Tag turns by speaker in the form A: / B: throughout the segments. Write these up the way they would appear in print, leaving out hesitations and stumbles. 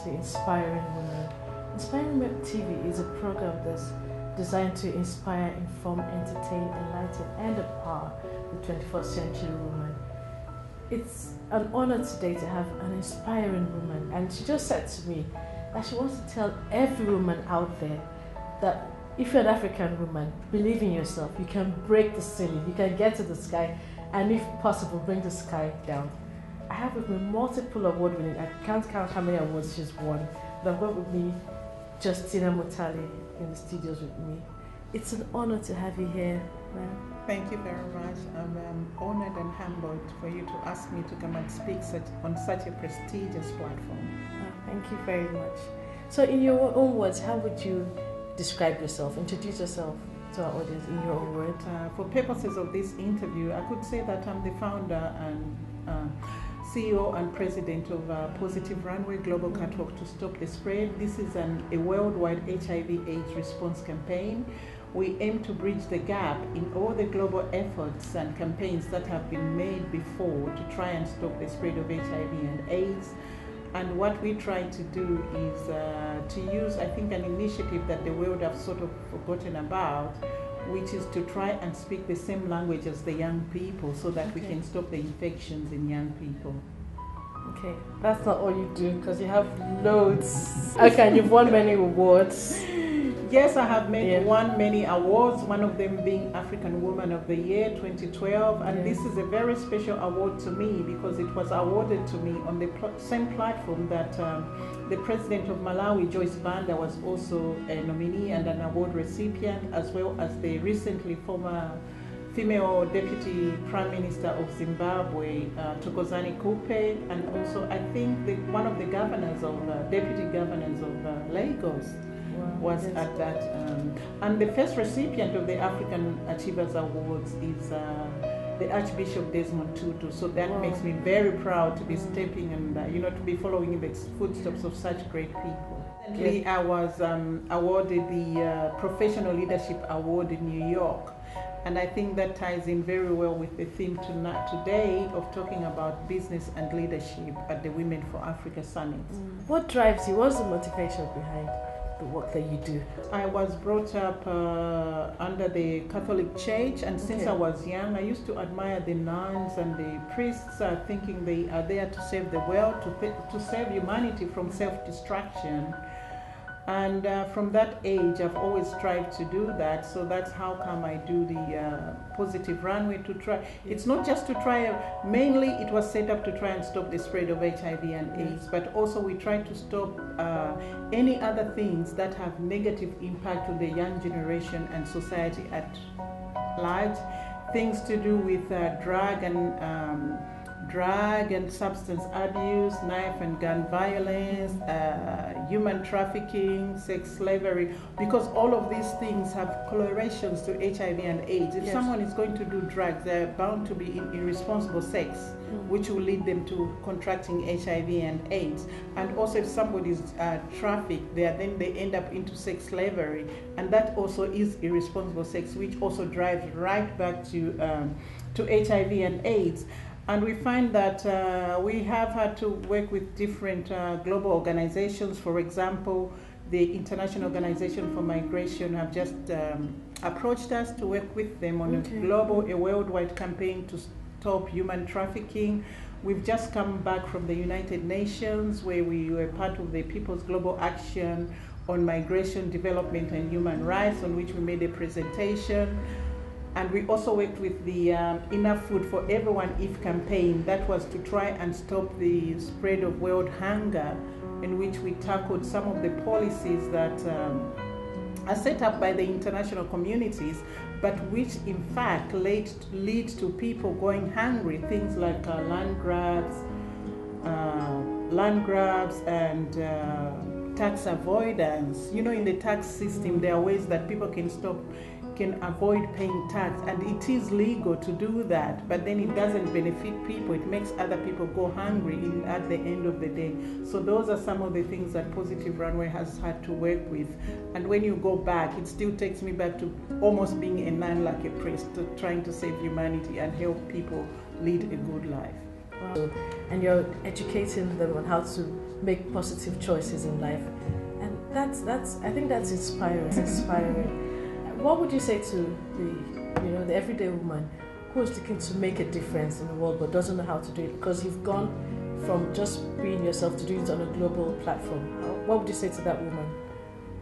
A: to Inspiring Women. Inspiring Women TV is a program that's designed to inspire, inform, entertain, enlighten, and empower the 21st century woman. It's an honor today to have an inspiring woman, and she just said to me that she wants to tell every woman out there that if you're an African woman, believe in yourself. You can break the ceiling, you can get to the sky, and if possible, bring the sky down. I have with me multiple award winning. I can't count how many awards she's won, but I've got with me Justina Mutale in the studios with me. It's an honor to have you here, ma'am.
B: Thank you very much. I'm honored and humbled for you to ask me to come and speak on such a prestigious platform.
A: Thank you very much. So in your own words, how would you describe yourself? Introduce yourself to our audience in your own words.
B: For purposes of this interview, I could say that I'm the founder and CEO and president of Positive Runway Global Catwalk to Stop the Spread. This is a worldwide HIV/AIDS response campaign. We aim to bridge the gap in all the global efforts and campaigns that have been made before to try and stop the spread of HIV and AIDS. And what we try to do is to use, I think, an initiative that the world have sort of forgotten about, which is to try and speak the same language as the young people so that we can stop the infections in young people.
A: Okay, that's not all you do, because you have loads. Okay, and you've won many awards.
B: Yes, I have won many awards, one of them being African Woman of the Year 2012, and this is a very special award to me because it was awarded to me on the same platform that the President of Malawi, Joyce Banda, was also a nominee and an award recipient, as well as the recently former female Deputy Prime Minister of Zimbabwe, Thokozani Kupe, and also I think one of the governors of, deputy governors of Lagos. Was at that, and the first recipient of the African Achievers Awards is the Archbishop Desmond Tutu. So that makes me very proud to be stepping and to be following in the footsteps of such great people. Recently, I was awarded the Professional Leadership Award in New York, and I think that ties in very well with the theme today of talking about business and leadership at the Women for Africa Summit.
A: What drives you? What's the motivation behind the work that you do?
B: I was brought up under the Catholic Church, and since I was young, I used to admire the nuns and the priests, thinking they are there to save the world, to save humanity from self-destruction. And from that age, I've always strived to do that. So that's how come I do the Positive Runway to try. It's not just to try, mainly it was set up to try and stop the spread of HIV and AIDS, but also we try to stop any other things that have negative impact on the young generation and society at large. Things to do with drug and substance abuse, knife and gun violence, human trafficking, sex slavery, because all of these things have correlations to HIV and AIDS. If someone is going to do drugs, they're bound to be in irresponsible sex, which will lead them to contracting HIV and AIDS. And also if somebody is trafficked, then they end up into sex slavery, and that also is irresponsible sex, which also drives right back to HIV and AIDS. And we find that we have had to work with different global organizations. For example, the International Organization for Migration have just approached us to work with them on a worldwide campaign to stop human trafficking. We've just come back from the United Nations, where we were part of the People's Global Action on Migration, Development and Human Rights, on which we made a presentation. And we also worked with the Enough Food for Everyone If campaign. That was to try and stop the spread of world hunger, in which we tackled some of the policies that are set up by the international communities, but which in fact lead to people going hungry. Things like land grabs and tax avoidance. In the tax system, there are ways that people can avoid paying tax, and it is legal to do that, but then it doesn't benefit people. It makes other people go hungry at the end of the day. So those are some of the things that Positive Runway has had to work with. And when you go back, it still takes me back to almost being a nun like a priest, to trying to save humanity and help people lead a good life.
A: Wow. And you're educating them on how to make positive choices in life. And that's I think that's inspiring. It's inspiring. What would you say to the everyday woman who is looking to make a difference in the world but doesn't know how to do it, because you've gone from just being yourself to doing it on a global platform? What would you say to that woman?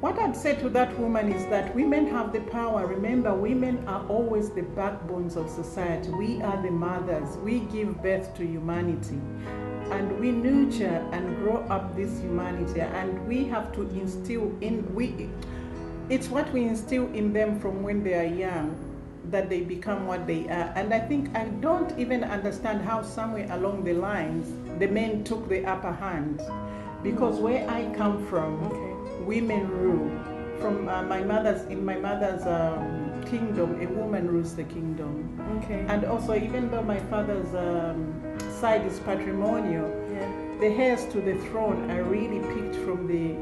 B: What I'd say to that woman is that women have the power. Remember, women are always the backbones of society. We are the mothers. We give birth to humanity. And we nurture and grow up this humanity. And we have to instill it's what we instill in them from when they are young, that they become what they are. And I don't even understand how somewhere along the lines the men took the upper hand. Because where I come from, women rule. From my mother's kingdom, a woman rules the kingdom.
A: Okay.
B: And also, even though my father's side is patrimonial, the heirs to the throne are really picked from the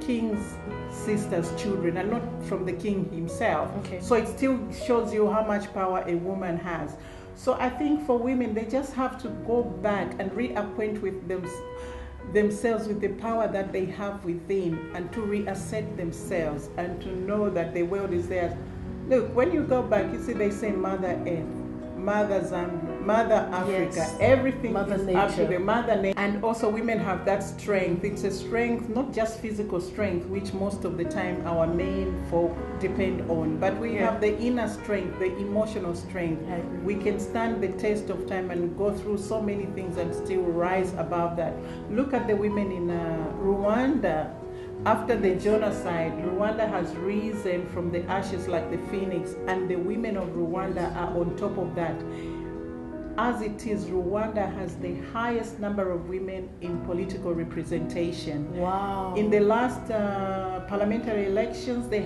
B: king's sister's children and not from the king himself.
A: Okay.
B: So it still shows you how much power a woman has. So I think for women, they just have to go back and reacquaint with themselves with the power that they have within, and to reassert themselves and to know that the world is theirs. Look, when you go back, you see they say Mother Earth, Mother Zambia, Mother Africa,
A: yes.
B: Everything
A: Mother
B: is
A: nature.
B: up to the Mother Nature. And also women have that strength. It's a strength, not just physical strength, which most of the time our main folk depend on, but we have the inner strength, the emotional strength. We can stand the test of time and go through so many things and still rise above that. Look at the women in Rwanda. After the genocide, Rwanda has risen from the ashes like the phoenix, and the women of Rwanda are on top of that. As it is, Rwanda has the highest number of women in political representation.
A: Wow.
B: In the last parliamentary elections, they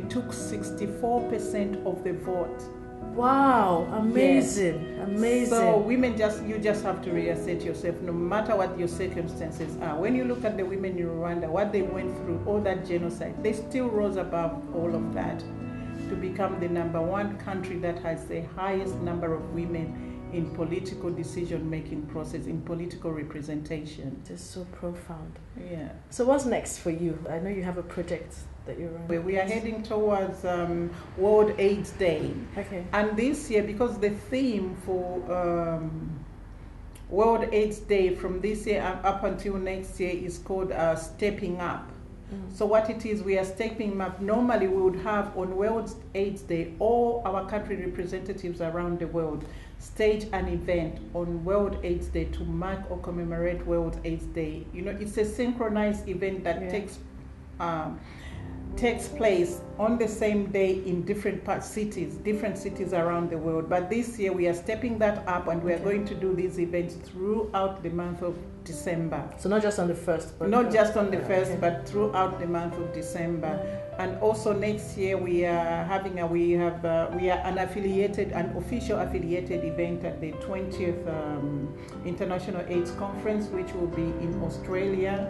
B: took 64% of the vote.
A: Wow, amazing, yes. Amazing.
B: So women, you just have to reassert yourself, no matter what your circumstances are. When you look at the women in Rwanda, what they went through, all that genocide, they still rose above all of that to become the #1 country that has the highest number of women in political decision-making process, in political representation.
A: It is so profound.
B: Yeah.
A: So what's next for you? I know you have a project that you're running.
B: We are heading towards World AIDS Day.
A: Okay.
B: And this year, because the theme for World AIDS Day from this year up until next year is called Stepping Up. So what it is, we are stepping up. Normally we would have on World AIDS Day, all our country representatives around the world stage an event on World AIDS Day to mark or commemorate World AIDS Day. You know, it's a synchronized event that takes place on the same day in different cities around the world. But this year we are stepping that up, and we are going to do these events throughout the month of December.
A: So not just on the 1st, but
B: not just on the 1st, but throughout the month of December. And also next year we are an official affiliated event at the 20th International AIDS Conference, which will be in Australia.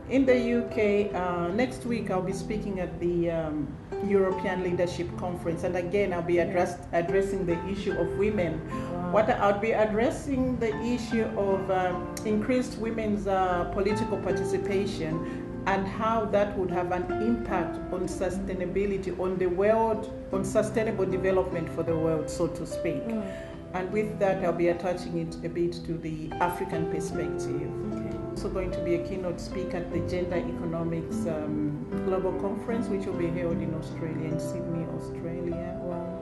B: In the UK, next week I'll be speaking at the European Leadership Conference, and again I'll be addressing the issue of women. Wow. I'll be addressing the issue of increased women's political participation, and how that would have an impact on sustainability, on the world, on sustainable development for the world, so to speak. And with that, I'll be attaching it a bit to the African perspective. Okay. Also going to be a keynote speaker at the Gender Economics Global Conference, which will be held in Australia, in Sydney, Australia. Wow.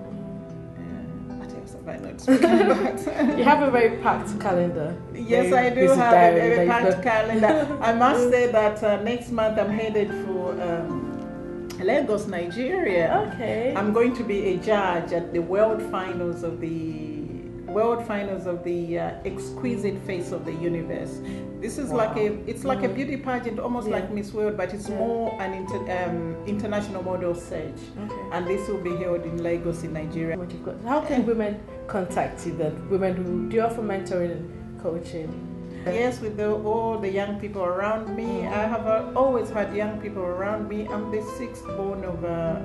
B: What else have I not spoken about?
A: You have a very packed calendar.
B: Yes, I do have a packed calendar. I must say that next month I'm headed for Lagos, Nigeria.
A: Okay.
B: I'm going to be a judge at the World Finals of the Exquisite Face of the Universe. This is like a beauty pageant, almost like Miss World, but it's more an international model search. Okay. And this will be held in Lagos in Nigeria.
A: How can women contact you then? Women who do you offer mentoring and coaching?
B: Yes, with all the young people around me. I have always had young people around me. I'm the 6th born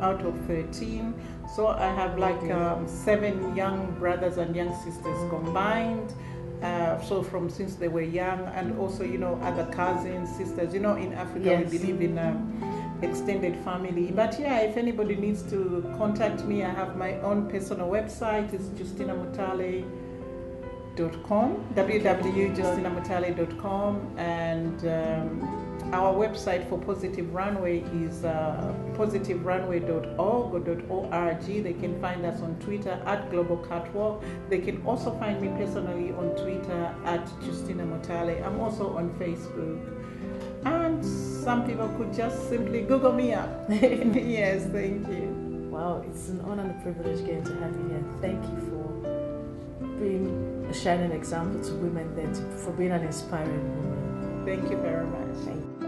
B: out of 13. So I have 7 young brothers and young sisters combined. So from since they were young, and also, you know, other cousins, sisters. You know, in Africa
A: Yes.
B: we believe in extended family. But yeah, if anybody needs to contact me, I have my own personal website. It's justinamutale.com, www.justinamutale.com, and our website for Positive Runway is positiverunway.org. They can find us on Twitter at Global Catwalk. They can also find me personally on Twitter at Justina Mutale. I'm also on Facebook. And some people could just simply Google me up. Yes, thank you.
A: Wow, it's an honor and a privilege getting to have you here. Thank you for being a shining example to women, for being an inspiring woman.
B: Thank you very much.
A: Thank you.